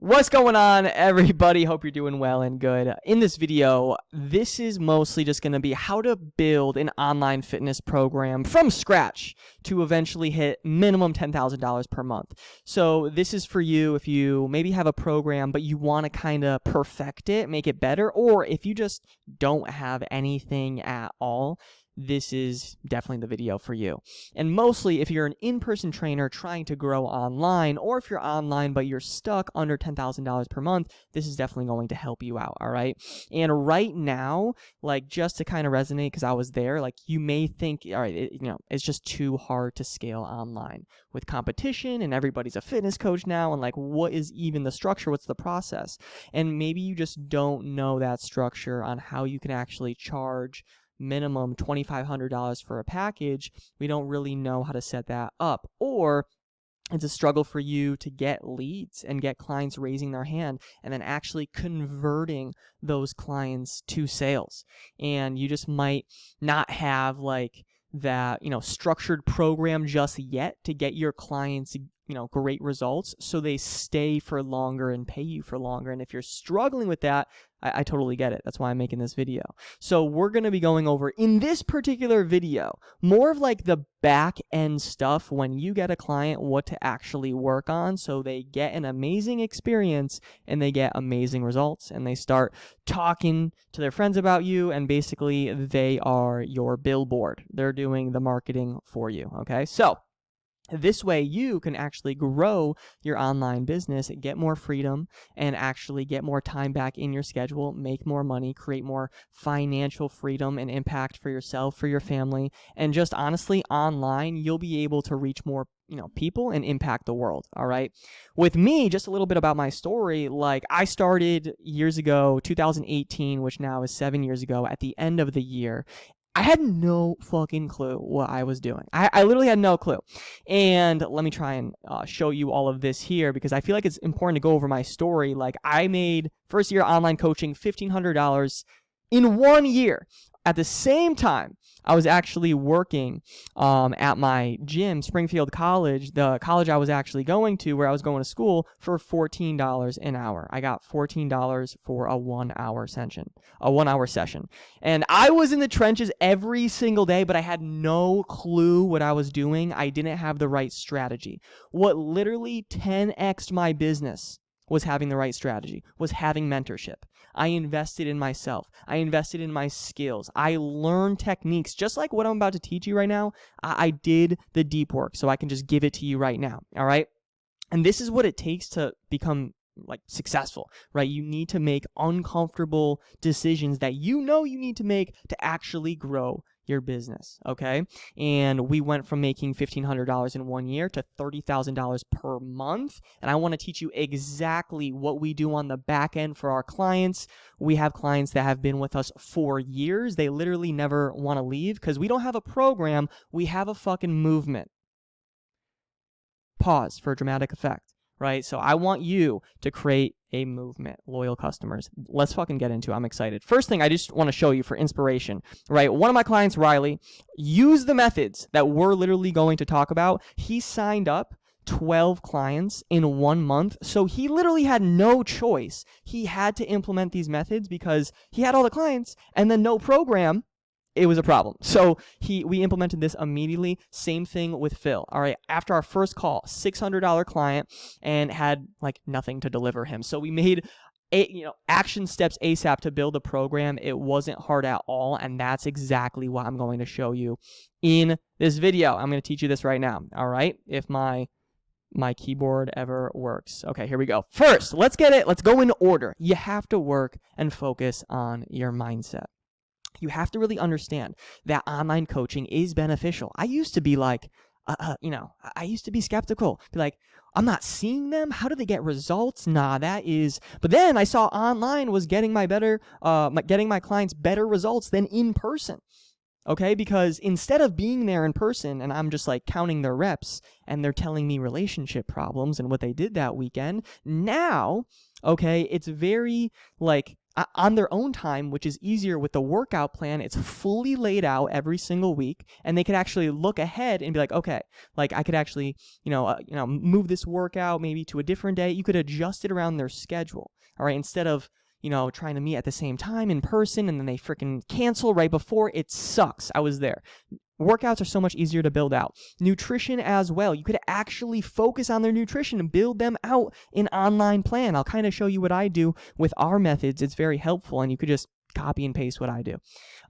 What's going on, everybody? Hope you're doing well and good. In this video, this is mostly just going to be how to build an online fitness program from scratch to eventually hit minimum $10,000 per month. So this is for you if you maybe have a program, but you want to kind of perfect it, make it better, or if you just don't have anything at all. This is definitely the video for you. And mostly if you're an in-person trainer trying to grow online, or if you're online but you're stuck under $10,000 per month, this is definitely going to help you out, all right? And right now, like, just to kind of resonate, because I was there, like, you may think, all right, it's just too hard to scale online with competition and everybody's a fitness coach now, and like, what is even the structure? What's the process? And maybe you just don't know that structure on how you can actually charge minimum $2,500 for a package. We don't really know how to set that up, or it's a struggle for you to get leads and get clients raising their hand and then actually converting those clients to sales. And you just might not have like that, structured program just yet to get your clients, great results so they stay for longer and pay you for longer. And if you're struggling with that, I totally get it. That's why I'm making this video. So we're going to be going over in this particular video more of like the back end stuff when you get a client, what to actually work on so they get an amazing experience and they get amazing results and they start talking to their friends about you, and basically they are your billboard. They're doing the marketing for you. Okay, so this way you can actually grow your online business, get more freedom, and actually get more time back in your schedule, make more money, create more financial freedom and impact for yourself, for your family, and just honestly, online, you'll be able to reach more people and impact the world, all right? With me, just a little bit about my story, like I started years ago, 2018, which now is 7 years ago, at the end of the year. I had no fucking clue what I was doing. I literally had no clue. And let me try and show you all of this here, because I feel like it's important to go over my story. Like, I made first year online coaching $1,500 in 1 year. At the same time, I was actually working at my gym, Springfield College, the college I was actually going to, where I was going to school, for $14 an hour. I got $14 for a 1 hour session. And I was in the trenches every single day, but I had no clue what I was doing. I didn't have the right strategy. What literally 10x'd my business was having the right strategy, was having mentorship. I invested in myself. I invested in my skills. I learned techniques, just like what I'm about to teach you right now. I did the deep work, so I can just give it to you right now, all right? And this is what it takes to become like successful, right? You need to make uncomfortable decisions that you need to make to actually grow your business, okay? And we went from making $1,500 in 1 year to $30,000 per month. And I want to teach you exactly what we do on the back end for our clients. We have clients that have been with us for years. They literally never want to leave because we don't have a program. We have a fucking movement. Pause for a dramatic effect, right? So I want you to create a movement, loyal customers. Let's fucking get into it. I'm excited. First thing I just want to show you for inspiration, right? One of my clients, Riley, used the methods that we're literally going to talk about. He signed up 12 clients in 1 month. So he literally had no choice. He had to implement these methods because he had all the clients and then no program. It was a problem. So we implemented this immediately. Same thing with Phil. All right. After our first call, $600 client, and had like nothing to deliver him. So we made action steps ASAP to build a program. It wasn't hard at all. And that's exactly what I'm going to show you in this video. I'm going to teach you this right now. All right. If my keyboard ever works. Okay, here we go. First, let's go in order. You have to work and focus on your mindset. You have to really understand that online coaching is beneficial. I used to be like, I used to be skeptical. Be like, I'm not seeing them. How do they get results? Nah, that is. But then I saw online was getting my clients better results than in person. Okay, because instead of being there in person and I'm just like counting their reps and they're telling me relationship problems and what they did that weekend, now, okay, it's very like on their own time, which is easier with the workout plan. It's fully laid out every single week, and they could actually look ahead and be like, okay, like I could actually, move this workout maybe to a different day. You could adjust it around their schedule, all right, instead of, trying to meet at the same time in person and then they freaking cancel right before. It sucks. I was there. Workouts are so much easier to build out. Nutrition as well. You could actually focus on their nutrition and build them out in online plan. I'll kind of show you what I do with our methods. It's very helpful, and you could just copy and paste what I do.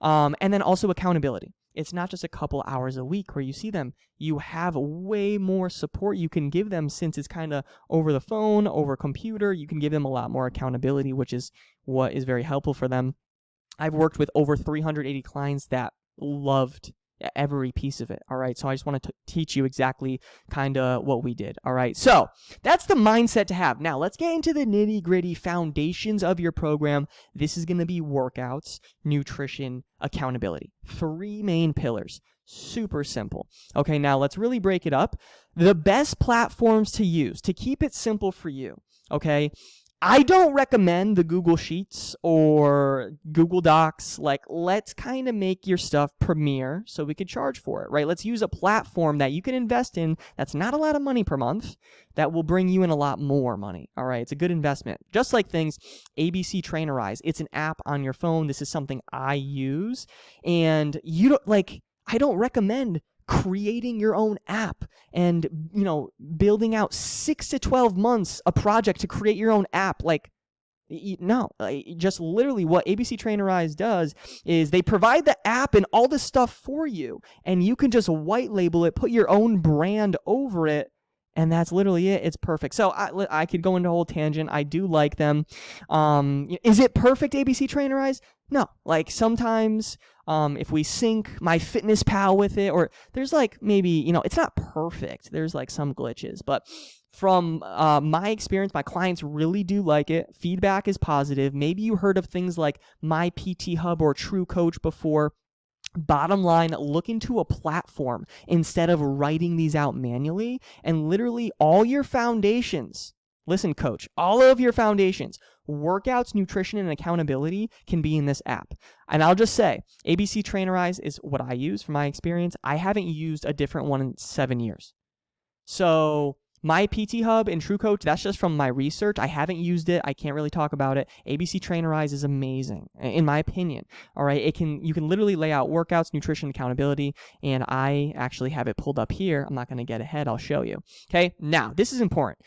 And then also accountability. It's not just a couple hours a week where you see them. You have way more support you can give them, since it's kind of over the phone, over computer. You can give them a lot more accountability, which is what is very helpful for them. I've worked with over 380 clients that loved every piece of it. All right. So I just want to teach you exactly kind of what we did. All right. So that's the mindset to have. Now let's get into the nitty gritty foundations of your program. This is going to be workouts, nutrition, accountability. 3 main pillars. Super simple. Okay. Now let's really break it up. The best platforms to use to keep it simple for you. Okay. I don't recommend the Google Sheets or Google Docs. Like, let's kind of make your stuff premier so we could charge for it, right? Let's use a platform that you can invest in that's not a lot of money per month, that will bring you in a lot more money, all right? It's a good investment. Just like things, ABC Trainerize. It's an app on your phone. This is something I use. And I don't recommend creating your own app and, building out 6 to 12 months a project to create your own app. Just literally what ABC Trainerize does is they provide the app and all this stuff for you, and you can just white label it, put your own brand over it, and that's literally it. It's perfect. So I could go into a whole tangent. I do like them. Is it perfect, ABC Trainerize? No. Like sometimes if we sync MyFitnessPal with it, or there's maybe, it's not perfect. There's some glitches. But from my experience, my clients really do like it. Feedback is positive. Maybe you heard of things like My PT Hub or True Coach before. Bottom line, look into a platform instead of writing these out manually, and literally all your foundations, listen, coach, all of your foundations, workouts, nutrition, and accountability can be in this app. And I'll just say, ABC Trainerize is what I use from my experience. I haven't used a different one in 7 years. So My PT Hub and True Coach, that's just from my research. I haven't used it. I can't really talk about it. ABC Trainerize is amazing, in my opinion. All right, you can literally lay out workouts, nutrition, accountability, and I actually have it pulled up here. I'm not going to get ahead. I'll show you. Okay, now this is important.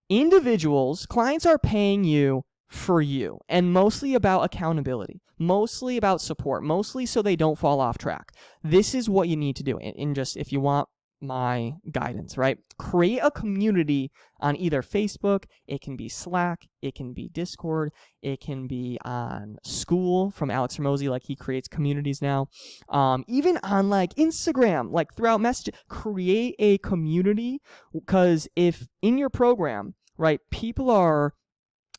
Clients are paying you for you, and mostly about accountability, mostly about support, mostly so they don't fall off track. This is what you need to do. And just if you want my guidance, right? Create a community on either Facebook, it can be Slack, it can be Discord, it can be on School from Alex Hormozi, he creates communities now. Even on Instagram, throughout messages, create a community, because if in your program, right, people are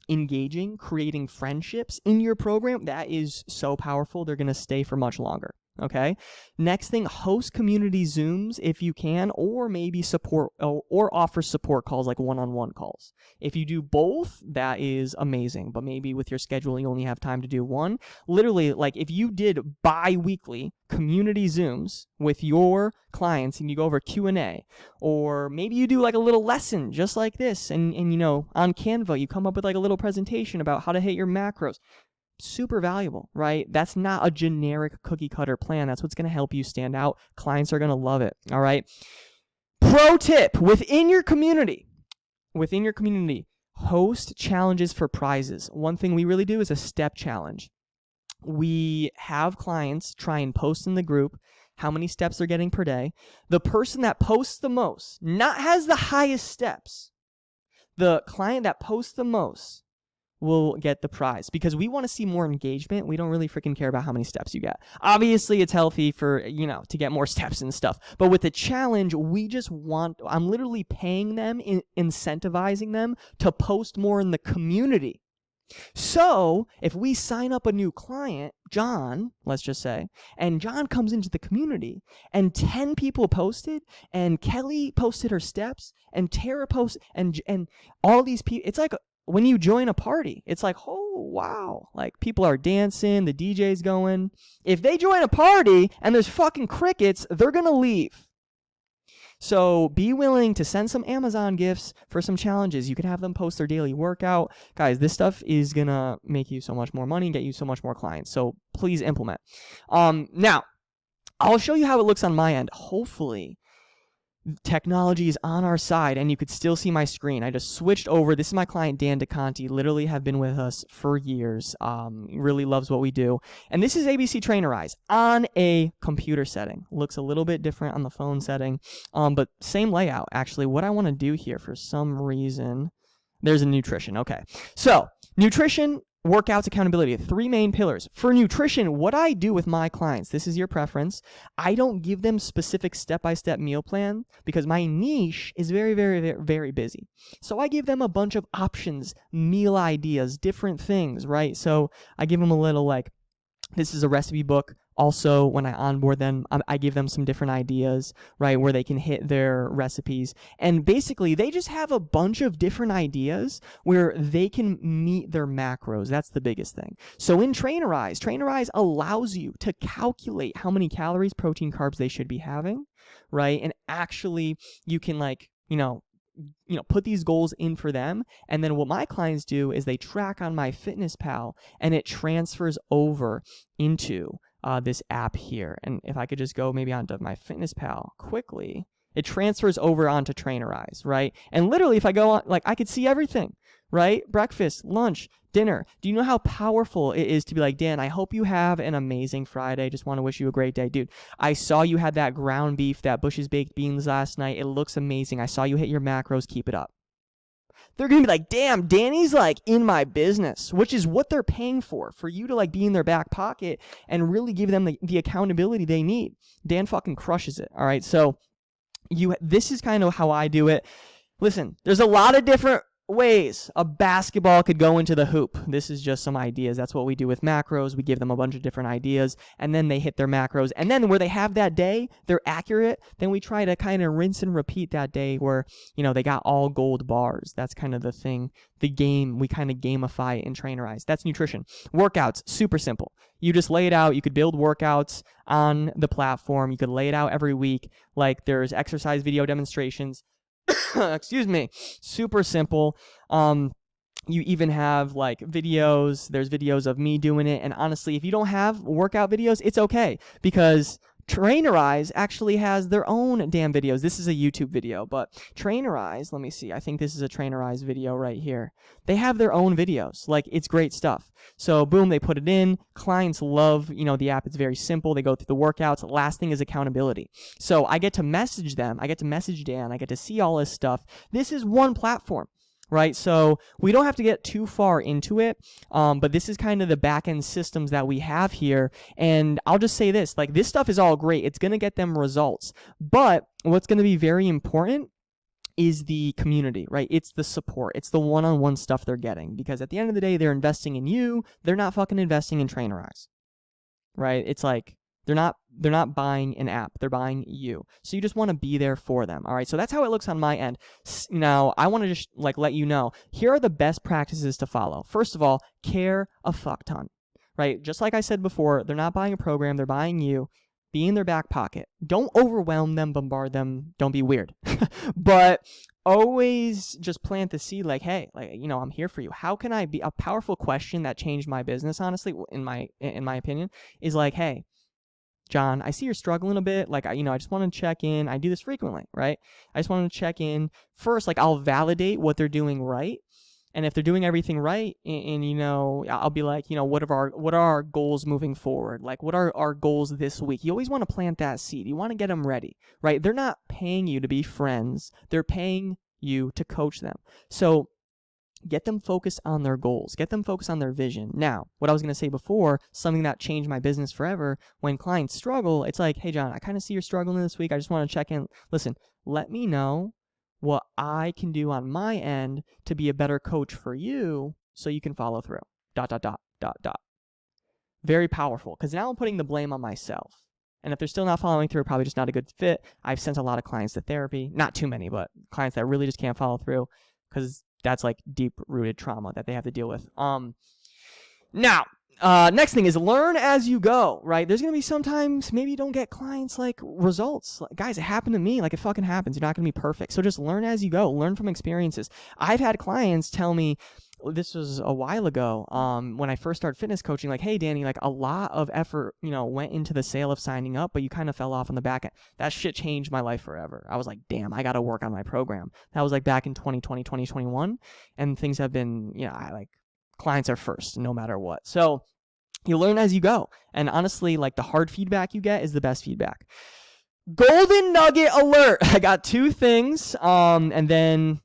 engaging, creating friendships in your program, that is so powerful. They're going to stay for much longer. Okay. Next thing, host community Zooms if you can, or maybe support or offer support calls, like one-on-one calls. If you do both, that is amazing. But maybe with your schedule, you only have time to do one. Literally, if you did bi-weekly community Zooms with your clients and you go over Q&A, or maybe you do a little lesson just like this, and on Canva, you come up with a little presentation about how to hit your macros. Super valuable, right? That's not a generic cookie cutter plan. That's what's going to help you stand out. Clients are going to love it. All right. Pro tip, within your community, host challenges for prizes. One thing we really do is a step challenge. We have clients try and post in the group how many steps they're getting per day. The person that posts the most, not has the highest steps, the client that posts the most will get the prize, because we want to see more engagement. We don't really freaking care about how many steps you get. Obviously, it's healthy for, to get more steps and stuff. But with the challenge, I'm literally paying them, incentivizing them to post more in the community. So if we sign up a new client, John, let's just say, and John comes into the community and 10 people posted, and Kelly posted her steps, and Tara posted, and all these people, it's when you join a party, it's wow, like people are dancing, the DJ's going. If they join a party and there's fucking crickets, they're going to leave. So be willing to send some Amazon gifts for some challenges. You can have them post their daily workout. Guys, this stuff is going to make you so much more money and get you so much more clients. So please implement. Now, I'll show you how it looks on my end. Hopefully, technology is on our side and you could still see my screen. I just switched over. This is my client, Dan DeConti. Literally have been with us for years. Really loves what we do. And this is ABC Trainerize on a computer setting. Looks a little bit different on the phone setting, but same layout. Actually, what I want to do here for some reason, there's a nutrition. Okay. So nutrition, workouts, accountability, 3 main pillars. For nutrition, what I do with my clients, this is your preference. I don't give them specific step-by-step meal plan because my niche is very, very, very, very busy. So I give them a bunch of options, meal ideas, different things, right? So I give them a little like, this is a recipe book. Also, when I onboard them, I give them some different ideas, right, where they can hit their recipes. And basically, they just have a bunch of different ideas where they can meet their macros. That's the biggest thing. So in Trainerize allows you to calculate how many calories, protein, carbs they should be having, right? And actually, you can put these goals in for them. And then what my clients do is they track on MyFitnessPal and it transfers over into this app here. And if I could just go maybe onto MyFitnessPal quickly, it transfers over onto Trainerize, right? And literally if I go on, like I could see everything, right? Breakfast, lunch, dinner. Do you know how powerful it is to be like, Dan, I hope you have an amazing Friday. Just want to wish you a great day. Dude, I saw you had that ground beef, that Bush's baked beans last night. It looks amazing. I saw you hit your macros. Keep it up. They're going to be like, damn, Danny's like in my business, which is what they're paying for you to like be in their back pocket and really give them the accountability they need. Dan fucking crushes it. All right. So this is kind of how I do it. Listen, there's a lot of different ways a basketball could go into the hoop. This is just some ideas. That's what we do with macros. We give them a bunch of different ideas and then they hit their macros. And then where they have that day, they're accurate. Then we try to kind of rinse and repeat that day where, they got all gold bars. That's kind of the thing, the game. We kind of gamify and Trainerize. That's nutrition. Workouts, super simple. You just lay it out. You could build workouts on the platform. You could lay it out every week. Like there's exercise video demonstrations. Excuse me. Super simple. You even have like videos. There's videos of me doing it. And honestly, if you don't have workout videos, it's okay because Trainerize actually has their own damn videos. This is a YouTube video, but Trainerize, let me see. I think this is a Trainerize video right here. They have their own videos. Like, it's great stuff. So, boom, they put it in. Clients love, the app. It's very simple. They go through the workouts. Last thing is accountability. So, I get to message them. I get to message Dan. I get to see all this stuff. This is one platform. Right, so we don't have to get too far into it, but this is kind of the back-end systems that we have here, and I'll just say this, like this stuff is all great, it's going to get them results, but what's going to be very important is the community, right? It's the support, it's the one-on-one stuff they're getting, because at the end of the day, they're investing in you, they're not fucking investing in Trainerize, right? It's like, they're not buying an app. They're buying you. So you just want to be there for them. All right. So that's how it looks on my end. Now, I want to just let you know, here are the best practices to follow. First of all, care a fuck ton, right? Just like I said before, they're not buying a program. They're buying you. Be in their back pocket. Don't overwhelm them, bombard them. Don't be weird. But always just plant the seed like, hey, I'm here for you. How can I be? A powerful question that changed my business, honestly, in my opinion, is like, hey, John, I see you're struggling a bit. I just want to check in. I do this frequently, right? I just want to check in. First, I'll validate what they're doing right. And if they're doing everything right, and I'll be like, what are our goals moving forward? Like, what are our goals this week? You always want to plant that seed. You want to get them ready, right? They're not paying you to be friends. They're paying you to coach them. So get them focused on their goals. Get them focused on their vision. Now, what I was going to say before, something that changed my business forever, when clients struggle, it's like, hey, John, I kind of see you're struggling this week. I just want to check in. Listen, let me know what I can do on my end to be a better coach for you so you can follow through. ... Very powerful, because now I'm putting the blame on myself. And if they're still not following through, probably just not a good fit. I've sent a lot of clients to therapy. Not too many, but clients that really just can't follow through because that's like deep-rooted trauma that they have to deal with. Now, next thing is learn as you go, right? There's going to be sometimes maybe you don't get clients like results. Like, guys, it happened to me. Like, it fucking happens. You're not going to be perfect. So just learn as you go. Learn from experiences. I've had clients tell me, this was a while ago, when I first started fitness coaching, like, hey, Danny, like a lot of effort, went into the sale of signing up, but you kind of fell off on the back end. That shit changed my life forever. I was like, damn, I got to work on my program. That was like back in 2020, 2021. And things have been, clients are first no matter what. So you learn as you go. And honestly, like the hard feedback you get is the best feedback. Golden nugget alert. I got 2 things, and then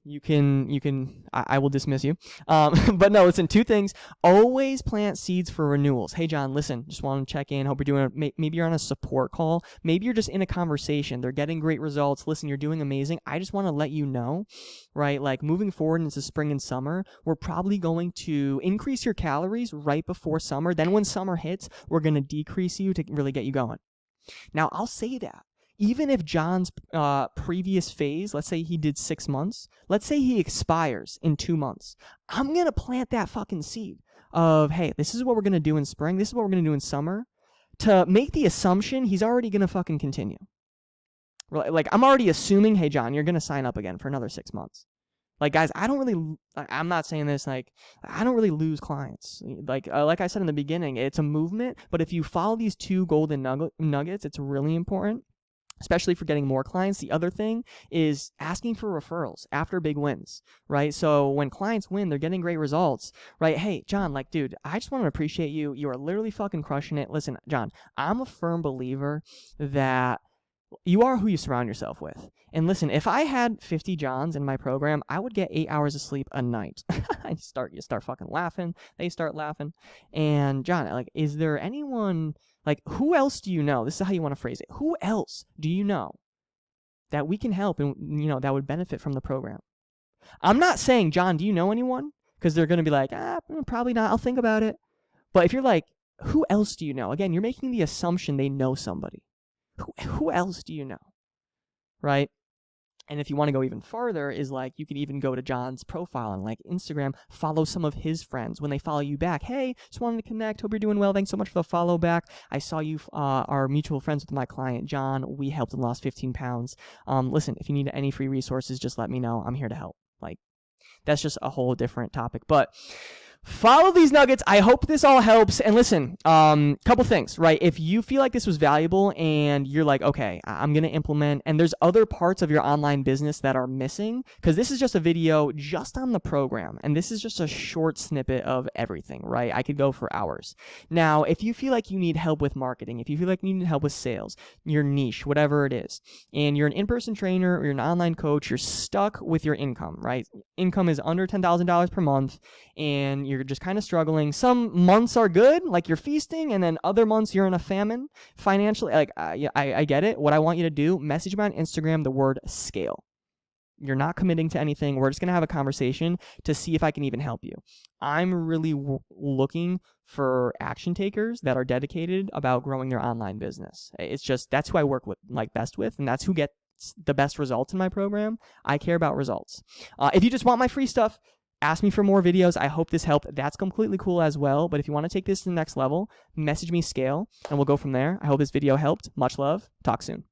I will dismiss you. But no, listen, 2 things. Always plant seeds for renewals. Hey, John, listen, just want to check in. Hope you're doing, maybe you're on a support call. Maybe you're just in a conversation. They're getting great results. Listen, you're doing amazing. I just want to let you know, right? Like moving forward into spring and summer, we're probably going to increase your calories right before summer. Then when summer hits, we're going to decrease you to really get you going. Now, I'll say that. Even if John's previous phase, let's say he did 6 months, let's say he expires in 2 months, I'm going to plant that fucking seed of, hey, this is what we're going to do in spring, this is what we're going to do in summer, to make the assumption he's already going to fucking continue. Like, I'm already assuming, hey, John, you're going to sign up again for another 6 months. Like, guys, I'm not saying this, like, I don't really lose clients. Like I said in the beginning, it's a movement, but if you follow these 2 golden nuggets, it's really important, especially for getting more clients. The other thing is asking for referrals after big wins, right? So when clients win, they're getting great results, right? Hey, John, like, dude, I just want to appreciate you. You are literally fucking crushing it. Listen, John, I'm a firm believer that you are who you surround yourself with. And listen, if I had 50 Johns in my program, I would get 8 hours of sleep a night. You start fucking laughing. They start laughing. And John, like, is there anyone, like, who else do you know? This is how you want to phrase it. Who else do you know that we can help and, that would benefit from the program? I'm not saying, John, do you know anyone? Because they're going to be like, probably not. I'll think about it. But if you're like, who else do you know? Again, you're making the assumption they know somebody. Who else do you know? Right? And if you want to go even farther, is like you can even go to John's profile on like Instagram, follow some of his friends. When they follow you back, hey, just wanted to connect. Hope you're doing well. Thanks so much for the follow back. I saw you are mutual friends with my client, John. We helped him lost 15 pounds. Listen, if you need any free resources, just let me know. I'm here to help. Like, that's just a whole different topic. But follow these nuggets. I hope this all helps. And listen, couple things, right? If you feel like this was valuable and you're like, okay, I'm going to implement, and there's other parts of your online business that are missing, because this is just a video just on the program, and this is just a short snippet of everything, right? I could go for hours. Now, if you feel like you need help with marketing, if you feel like you need help with sales, your niche, whatever it is, and you're an in-person trainer or you're an online coach, you're stuck with your income, right? Income is under $10,000 per month, and you're just kind of struggling. Some months are good, like you're feasting, and then other months you're in a famine financially. Like, I get it. What I want you to do, message me on Instagram the word scale. You're not committing to anything. We're just going to have a conversation to see if I can even help you. I'm really looking for action takers that are dedicated about growing their online business. It's just, that's who I work with, like best with, and that's who gets the best results in my program. I care about results. If you just want my free stuff, ask me for more videos. I hope this helped. That's completely cool as well. But if you want to take this to the next level, message me scale and we'll go from there. I hope this video helped. Much love. Talk soon.